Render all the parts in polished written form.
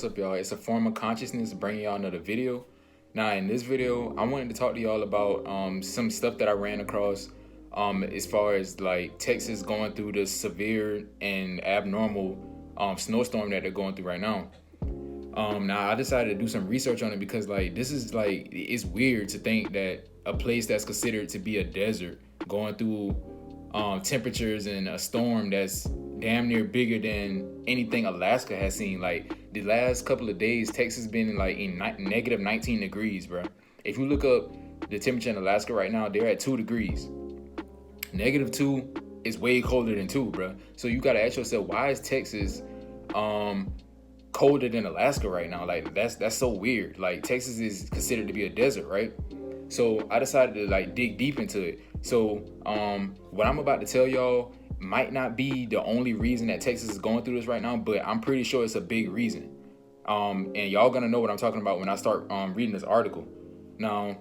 what's up, y'all? It's a form of consciousness bringing y'all another video. Now, in this video, I wanted to talk to y'all about some stuff that I ran across as far as like Texas going through this severe and abnormal snowstorm that they're going through right now. Now, I decided to do some research on it because like this is like it's weird to think that a place that's considered to be a desert going through temperatures and a storm that's damn near bigger than anything Alaska has seen. Like the last couple of days, Texas been like in negative 19 degrees, bro. If you look up the temperature in Alaska right now, they're at 2 degrees. -2 is way colder than 2, bro. So you gotta ask yourself, why is Texas colder than Alaska right now? Like that's so weird. Like Texas is considered to be a desert, right? So I decided to like dig deep into it. So what I'm about to tell y'all might not be the only reason that Texas is going through this right now, but I'm pretty sure it's a big reason. And y'all gonna know what I'm talking about when I start reading this article. Now,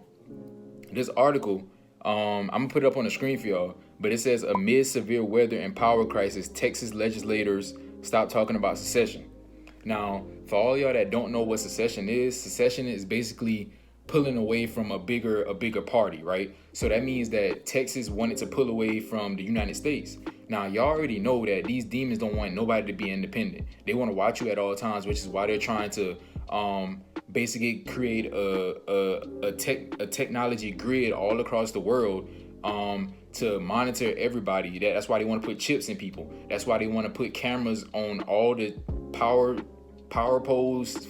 this article, I'm gonna put it up on the screen for y'all, but it says amid severe weather and power crisis, Texas legislators stop talking about secession. Now, for all y'all that don't know what secession is basically pulling away from a bigger party, right? So that means that Texas wanted to pull away from the United States. Now, y'all already know that these demons don't want nobody to be independent. They want to watch you at all times, which is why they're trying to basically create a technology grid all across the world to monitor everybody. That's why they want to put chips in people. That's why they want to put cameras on all the power poles,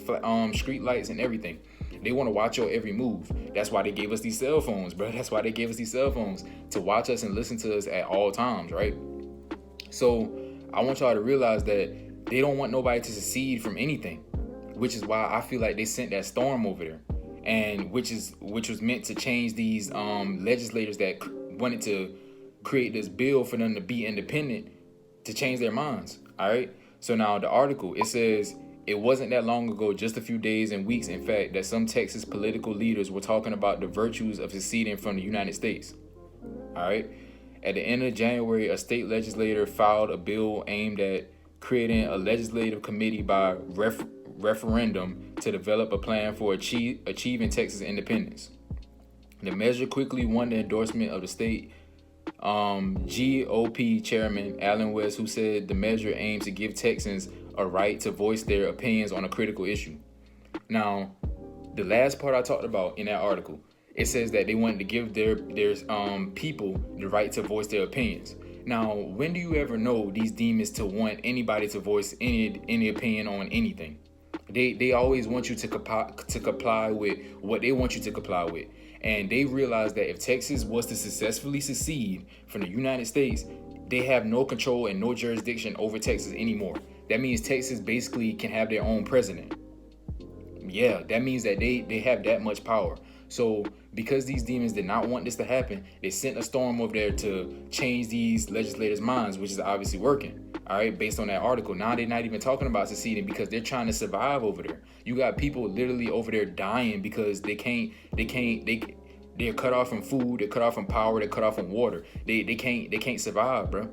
street lights, and everything. They want to watch your every move. That's why they gave us these cell phones, bro. That's why they gave us these cell phones, to watch us and listen to us at all times, right? So I want y'all to realize that they don't want nobody to secede from anything, which is why I feel like they sent that storm over there, and which was meant to change these legislators that wanted to create this bill for them to be independent, to change their minds. All right. So now the article, it says, it wasn't that long ago, just a few days and weeks, in fact, that some Texas political leaders were talking about the virtues of seceding from the United States. All right. At the end of January, a state legislator filed a bill aimed at creating a legislative committee by referendum to develop a plan for achieving Texas independence. The measure quickly won the endorsement of the state GOP chairman Allen West, who said the measure aims to give Texans a right to voice their opinions on a critical issue. Now, the last part I talked about in that article, it says that they wanted to give their people the right to voice their opinions. Now, when do you ever know these demons to want anybody to voice any opinion on anything? They always want you to comply with what they want you to comply with. And they realize that if Texas was to successfully secede from the United States, they have no control and no jurisdiction over Texas anymore. That means Texas basically can have their own president. Yeah, that means that they have that much power. So because these demons did not want this to happen, they sent a storm over there to change these legislators' minds, which is obviously working. All right, based on that article. Now they're not even talking about seceding because they're trying to survive over there. You got people literally over there dying because they're cut off from food, they're cut off from power, they're cut off from water. They can't survive, bro.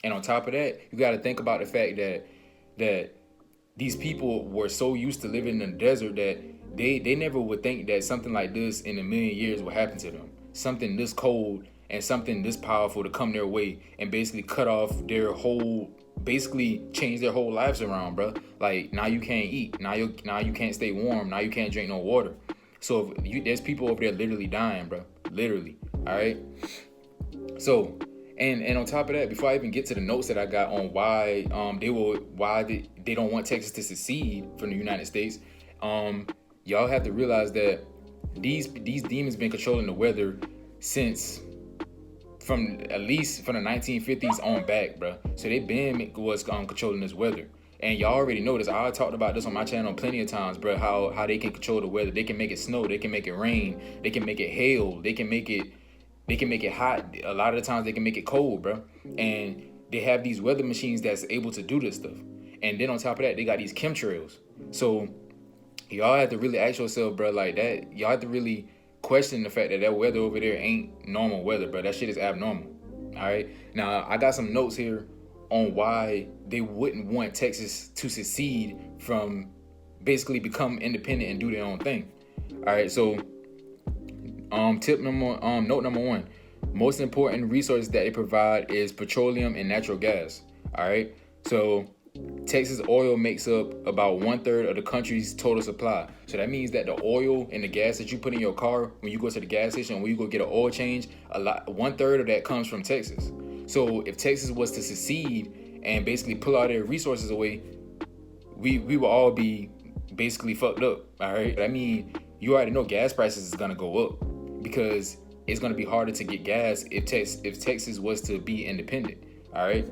And on top of that, you got to think about the fact that these people were so used to living in the desert that they never would think that something like this in a million years would happen to them. Something this cold and something this powerful to come their way and basically cut off their whole, basically change their whole lives around, bro. Like now you can't eat, now you can't stay warm, now you can't drink no water. So there's people over there literally dying, bro, literally. All right. So and on top of that, before I even get to the notes that I got on why they don't want Texas to secede from the United States, y'all have to realize that these demons been controlling the weather since at least from the 1950s on back, bro. So they been was controlling this weather, and y'all already know this. I talked about this on my channel plenty of times, bro. How they can control the weather. They can make it snow. They can make it rain. They can make it hail. They can make it hot. A lot of the times they can make it cold, bro. And they have these weather machines that's able to do this stuff. And then on top of that, they got these chemtrails. So y'all have to really ask yourself, bro, like that. Y'all have to really question the fact that weather over there ain't normal weather, bro. That shit is abnormal. All right. Now I got some notes here on why they wouldn't want Texas to secede from basically become independent and do their own thing. All right, so note number one, most important resources that they provide is petroleum and natural gas. All right, so Texas oil makes up about 1/3 of the country's total supply. So that means that the oil and the gas that you put in your car when you go to the gas station, when you go get an oil change, 1/3 of that comes from Texas. So if Texas was to secede and basically pull all their resources away, we will all be basically fucked up. All right, I mean, you already know gas prices is gonna go up because it's gonna be harder to get gas if Texas was to be independent. All right.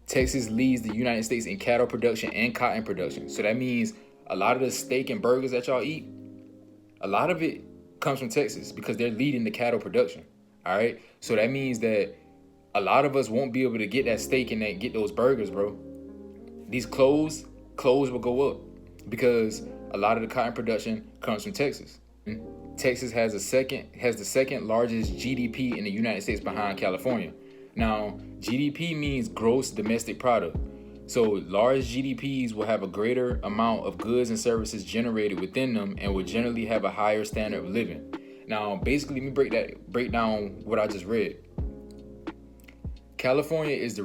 Texas leads the United States in cattle production and cotton production. So that means a lot of the steak and burgers that y'all eat, a lot of it comes from Texas because they're leading the cattle production. All right. So that means that a lot of us won't be able to get that steak and get those burgers, bro. These clothes will go up because a lot of the cotton production comes from Texas. Texas has the second largest GDP in the United States behind California. Now, GDP means gross domestic product. So large GDPs will have a greater amount of goods and services generated within them and will generally have a higher standard of living. Now, basically, let me break down what I just read. California is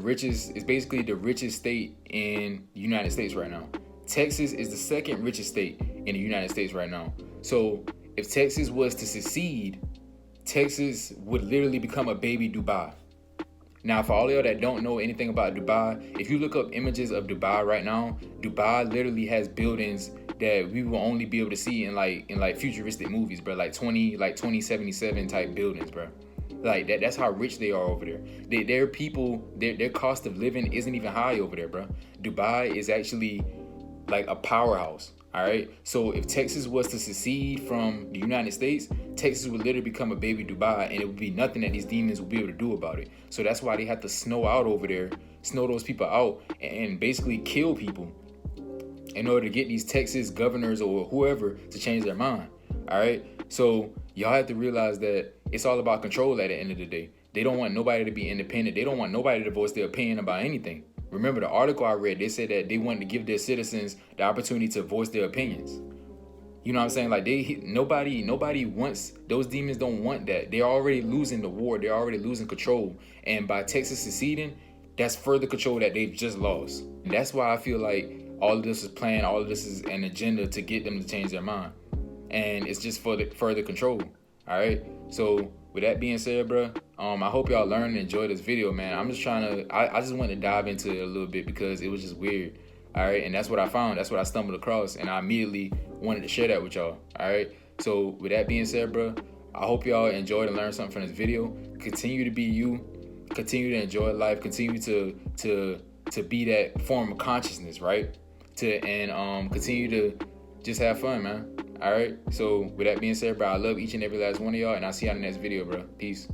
basically the richest state in the United States right now. Texas is the second richest state in the United States right now. So if Texas was to secede, Texas would literally become a baby Dubai. Now, for all of y'all that don't know anything about Dubai, if you look up images of Dubai right now, Dubai literally has buildings that we will only be able to see in like futuristic movies, bro. Like 2077 type buildings, bro. Like that's how rich they are over there. Their people, their cost of living isn't even high over there, bro. Dubai is actually like a powerhouse. All right. So if Texas was to secede from the United States, Texas would literally become a baby Dubai, and it would be nothing that these demons would be able to do about it. So that's why they have to snow out over there, snow those people out, and basically kill people in order to get these Texas governors or whoever to change their mind. All right. So y'all have to realize that it's all about control at the end of the day. They don't want nobody to be independent. They don't want nobody to voice their opinion about anything. Remember the article I read, they said that they wanted to give their citizens the opportunity to voice their opinions. You know what I'm saying? Like nobody wants, those demons don't want that. They're already losing the war. They're already losing control. And by Texas seceding, that's further control that they've just lost. And that's why I feel like all of this is planned. All of this is an agenda to get them to change their mind. And it's just for the further control. All right. So with that being said, bro, I hope y'all learned and enjoyed this video, man. I'm just I just wanted to dive into it a little bit because it was just weird. All right. And that's what I found. That's what I stumbled across. And I immediately wanted to share that with y'all. All right. So with that being said, bro, I hope y'all enjoyed and learned something from this video. Continue to be you. Continue to enjoy life. Continue to be that form of consciousness, right? Continue to just have fun, man. All right. So with that being said, bro, I love each and every last one of y'all, and I'll see y'all in the next video, bro. Peace.